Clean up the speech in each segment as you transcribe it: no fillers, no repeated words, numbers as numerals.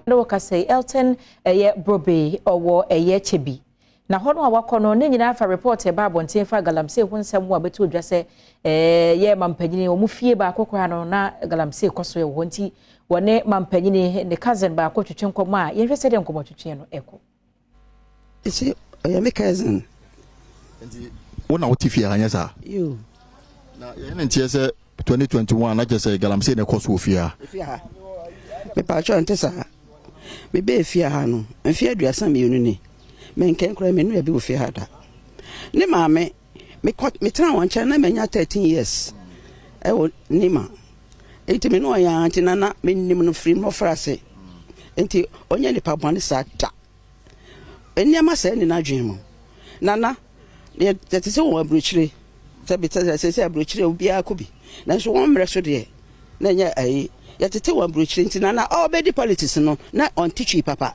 Premtobre Kasee Elton eye brobe owo eye chebi na hono a wakono ne nyina fa report e ba abonten fa galamsey ho nsem wo beto odwa se ye mampanyini omu fie ba akokora no na galamsey koso ye wo nti wone mampanyini ne cousin ba akotwetwe nkomo a ye hwese de nkomo twetwe no eko isi oya me cousin nti wona wotifie anya sa yo na ye ne ntie se 2021 na je se galamsey ne koso ofia me pa cho ntesa me be fia ha no mfia aduasa me yonu ni me nken kura me nu ya bi wo fia ha da ne maame me tran wan cha na menya 13 years e wo ni ma enti me no ya anti nana me nim no free no frase enti onye ni pa bone sa ta enya ma sa ni na dwen mo nana ye tete wo abruchire se bi tete se abruchire obi akobi na so won mre so de na nya ai yatete wa brochire nti na obedi politics no na on teach papa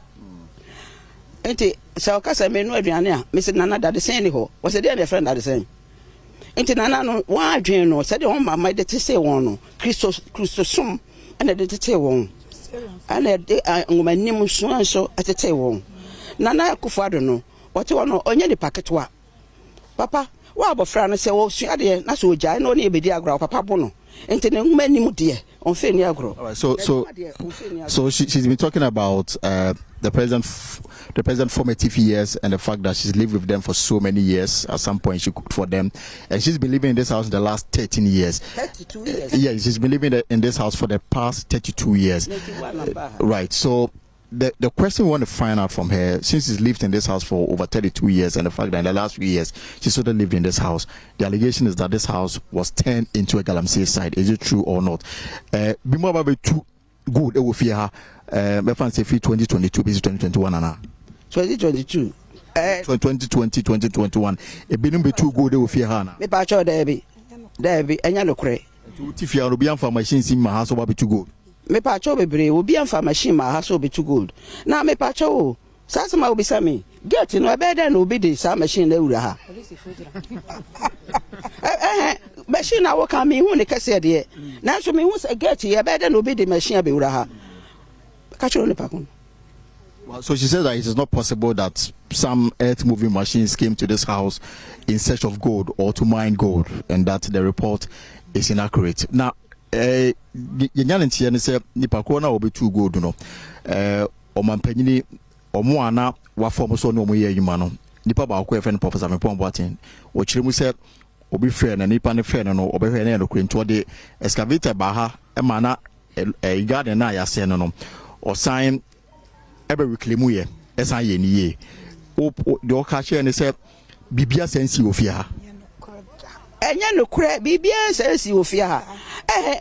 enti sa okasa me no aduane a me se nana dade sen ni ho wo se dey my friend dade sen enti nana no wa adwen no se dey won mama de tese won no Christo sum ana de tete won ana de ngomanim so atete won nana akufado no wote won no onye ni paketwa papa wa abofra no se wo suade na so oja na oni ebedi agro papa bo no enti ne ngomanim de on fe ni agro. So she's been talking about the present formative years and the fact that she's lived with them for so many years. At some point she cooked for them, and she's been living in this house the last 13 years. 32 years. Yeah, she's been living in this house for the past 32 years. Right. So the question we want to find out from her, since she's lived in this house for over 32 years, and the fact that in the last few years she sort of lived in this house, the allegation is that this house was turned into a galamsey site. Is it true or not? Bimo about too good. It will fear her. My friend say 2022, busy 2021, Anna. 2022. 2020, 2021. It be too good. It will fear her. Me pa cho Debbie, enya no kure. If you are be for machines in my house, will be too good. Me pa cho bebre obi amfa machine ma ha so be too gold na me pa cho sasa ma obi sami get no be da no obi de sa machine na wura ha machine na wo ka me hu ne kase de na so me hu se get ye be da no obi de machine be wura ha ka cho ne pa kun. Well, so she says that it is not possible that some earth moving machines came to this house in search of gold or to mine gold, and that the report is inaccurate. Now yenyan ntie ne se nipa ko na obi too good no omampanyini omo ana wa form so no mo ye adwuma no nipa ba ko efe no Professor Premtobre Kasee o kire mu se obi fe na nipa ne fe no obi hwe na no kwento de excavator ba ha e ma na garden na ya se no o sign ebe reclaim ye esan ye ni ye o de o ka che ne se bibia sensi ofia ha enya no kure bibia sensi ofia ha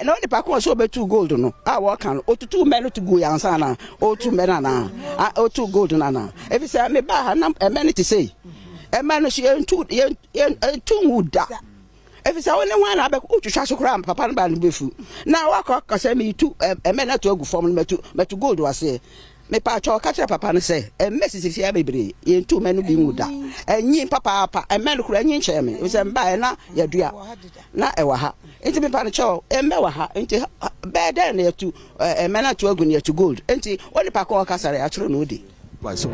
no ni pa ko so be too gold no a wo kan otutu me no to go yansa na otu me na otu gold na if say me ba ha na me ne ti say e ma no she entu wuda if say woni wan na be otwhwa so kura papa no ba no befu na wa ka say me tu e me na to agu form no metu gold wase me pa cho ka tell papa no say e mesisi fia bebre ye entu me no bi wuda enyi papa e me no kura enyi nche me say mba na ya dua na e wa ha enti me pa no cho e me wa ha enti be den na tu e me na to agu na to gold enti woni pa ko ka sare a chiro no di. Right, so